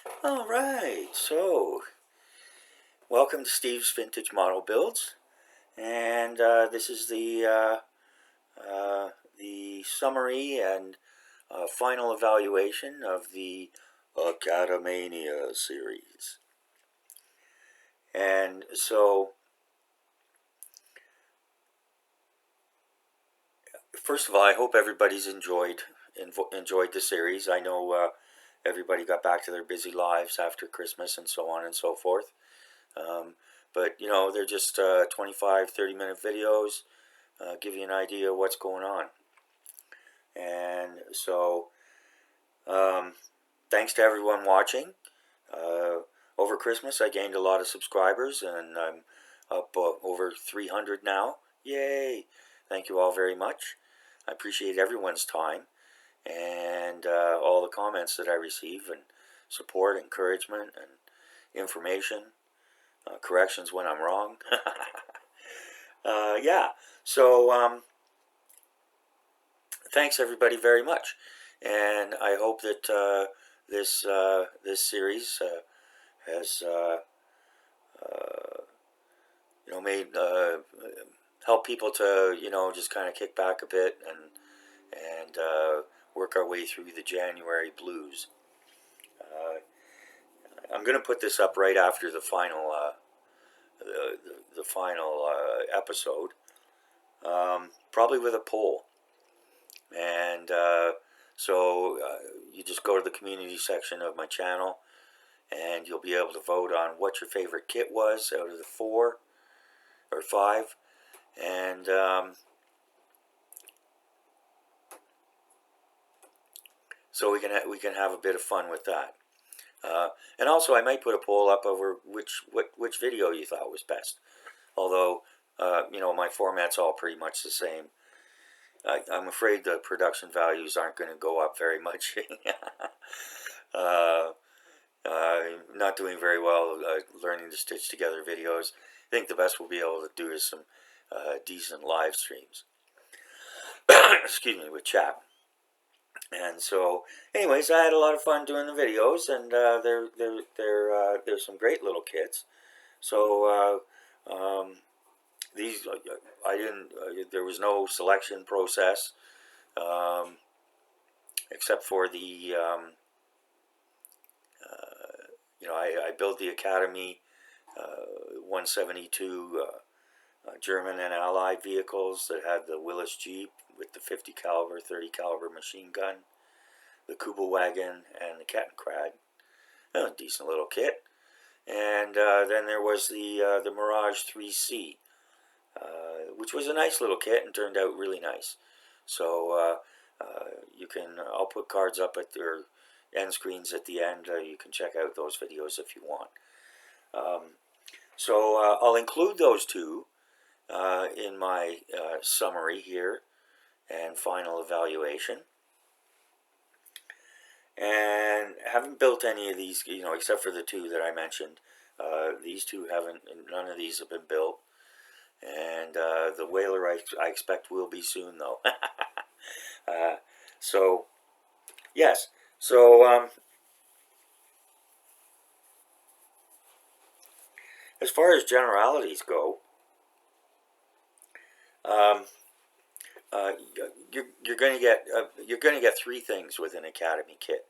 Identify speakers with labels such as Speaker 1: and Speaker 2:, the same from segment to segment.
Speaker 1: All right, so welcome to Steve's Vintage Model Builds, and this is the summary and final evaluation of the ACADEMANIA series. And so, first of all, I hope everybody's enjoyed the series. I know everybody got back to their busy lives after Christmas and so on and so forth. But you know, they're just 25, 30-minute videos, give you an idea of what's going on. And so, thanks to everyone watching. Over Christmas, I gained a lot of subscribers, and I'm up over 300 now. Yay! Thank you all very much. I appreciate everyone's time and all the comments that I receive, and support, encouragement, and information. Corrections when I'm wrong. Yeah, so thanks everybody very much, and I hope that this series has made help people to just kind of kick back a bit and work our way through the January blues. I'm going to put this up right after the final episode, probably with a poll. And so you just go to the community section of my channel, and you'll be able to vote on what your favorite kit was out of the 4 or 5, and so we can have a bit of fun with that. And also, I might put a poll up over which video you thought was best. Although, my format's all pretty much the same. I'm afraid the production values aren't going to go up very much. Not doing very well learning to stitch together videos. I think the best we'll be able to do is some decent live streams. Excuse me, with chat. And so, anyways, I had a lot of fun doing the videos, and they're some great little kits. So these I didn't. There was no selection process, except for the I built the Academy 172 German and Allied vehicles that had the Willis Jeep with the 50 caliber, 30 caliber machine gun, the Kuba wagon, and the Kettenkrad. A decent little kit. And then there was the Mirage 3C, which was a nice little kit and turned out really nice. So I'll put cards up at their end screens at the end. You can check out those videos if you want. So I'll include those two in my summary here and final evaluation. And haven't built any of these, except for the 2 that I mentioned. These 2 none of these have been built. And the Whaler I expect will be soon, though. So, yes. So, as far as generalities go, you're going to get 3 things with an Academy kit.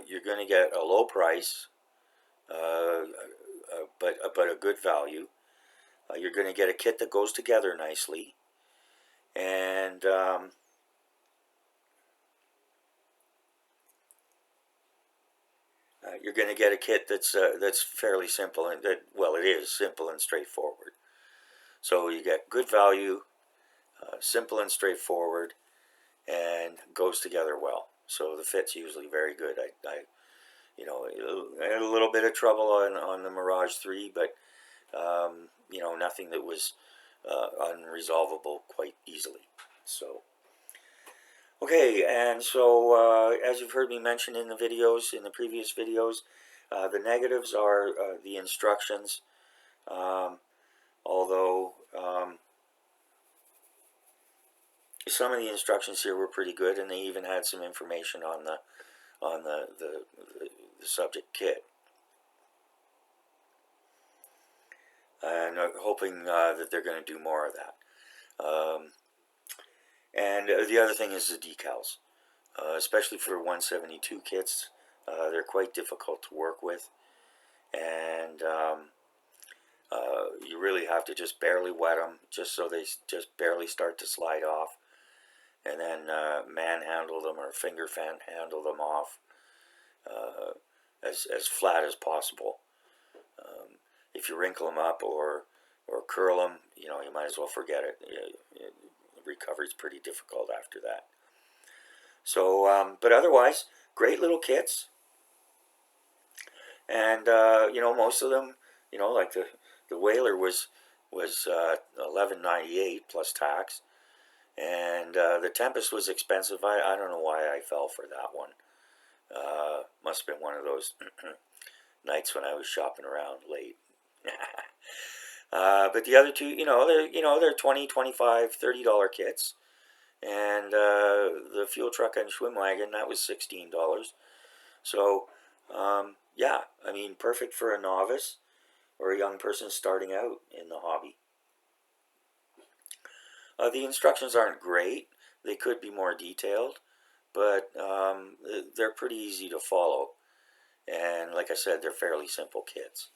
Speaker 1: You're going to get a low price, but a good value. You're going to get a kit that goes together nicely, and you're going to get a kit that's fairly simple, and it is simple and straightforward. So you get good value, simple and straightforward, and goes together well. So the fit's usually very good. I had a little bit of trouble on the Mirage 3, but nothing that was unresolvable quite easily. So, okay, and so as you've heard me mention in the previous videos, the negatives are the instructions. Although some of the instructions here were pretty good, and they even had some information on the subject kit. And hoping that they're going to do more of that. And the other thing is the decals, especially for 172 kits. They're quite difficult to work with, and you really have to just barely wet them, just so they just barely start to slide off, and then manhandle them or finger fan handle them off as flat as possible. If you wrinkle them up or curl them, you might as well forget it. Recovery is pretty difficult after that. So, but otherwise, great little kits. And most of them, like the Whaler was $11.98 plus tax, and the Tempest was expensive. I don't know why I fell for that one. Must have been one of those nights when I was shopping around late. But the other two, they're $20, $25, $30 kits, and the fuel truck and swim wagon, that was $16. So, yeah, I mean, perfect for a novice or a young person starting out in the hobby. The instructions aren't great. They could be more detailed, but they're pretty easy to follow. And like I said, they're fairly simple kits.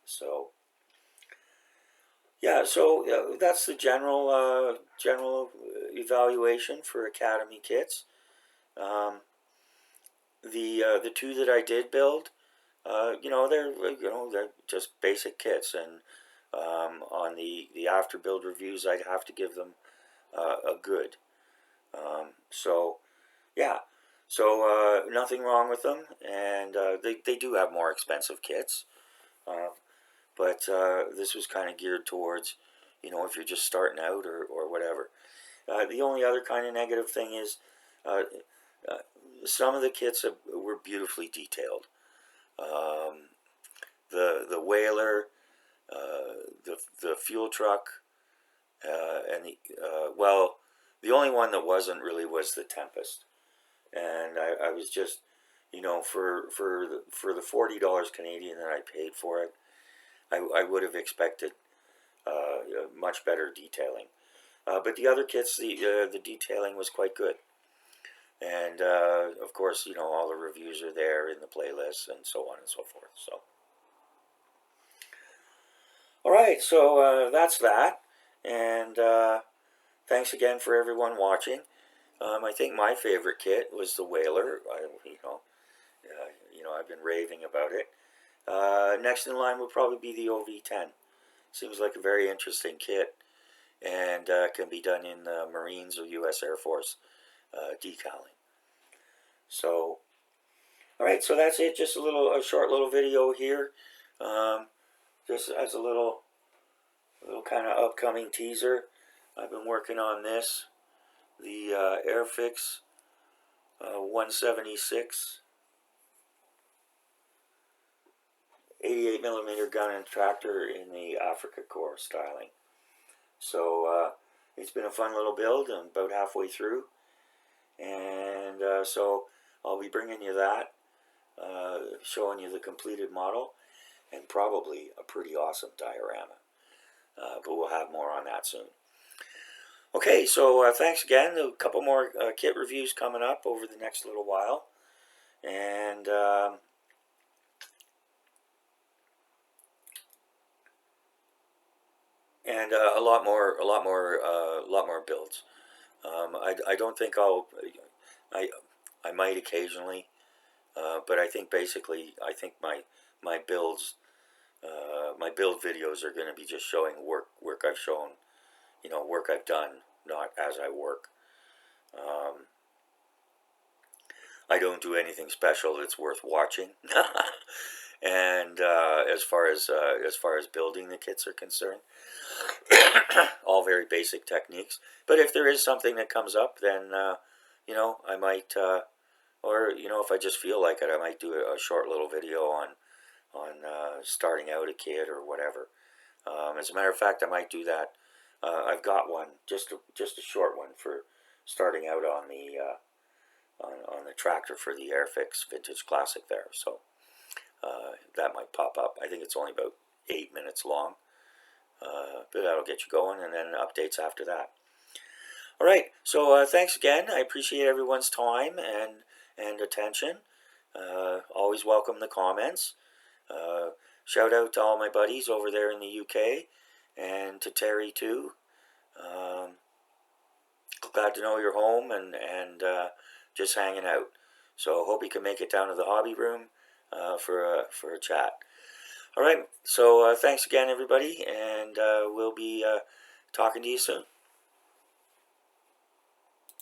Speaker 1: So, yeah, so that's the general evaluation for Academy kits. The two that I did build, they're just basic kits, and on the after build reviews, I'd have to give them a good. So, yeah, so nothing wrong with them, and they do have more expensive kits, but this was kind of geared towards, if you're just starting out or whatever. The only other kind of negative thing is some of the kits were beautifully detailed. The Whaler, the fuel truck, and the only one that wasn't really was the Tempest. And I was just, for the $40 Canadian that I paid for it, I would have expected much better detailing. But the other kits, the detailing was quite good. And, of course, all the reviews are there in the playlist and so on and so forth. So, all right, so that's that. And thanks again for everyone watching. I think my favorite kit was the Whaler. I've been raving about it. Next in line would probably be the OV10. Seems like a very interesting kit, and can be done in the Marines or U.S. Air Force decaling. So, all right, so that's it. Just a short little video here, just as a little kind of upcoming teaser. I've been working on this, the Airfix 176 88mm gun and tractor in the Africa Corps styling. So it's been a fun little build. I'm about halfway through, and so I'll be bringing you that, showing you the completed model, and probably a pretty awesome diorama. But we'll have more on that soon. Okay, so thanks again. A couple more kit reviews coming up over the next little while, and a lot more builds. I don't think I might occasionally, but I think basically my builds, my build videos are going to be just showing work I've shown, work I've done, not as I work. I don't do anything special that's worth watching. And as far as building the kits are concerned, all very basic techniques. But if there is something that comes up, then I might, or if I just feel like it, I might do a short little video on starting out a kit or whatever. As a matter of fact, I might do that. I've got one, just a short one for starting out on the tractor for the Airfix Vintage Classic there. So, that might pop up. I think it's only about 8 minutes long, but that'll get you going, and then updates after that. All right, so thanks again. I appreciate everyone's time and attention. Always welcome the comments. Shout out to all my buddies over there in the UK, and to Terry too. Glad to know you're home and just hanging out. So hope you can make it down to the hobby room for a chat. All right, so thanks again, everybody, and we'll be talking to you soon.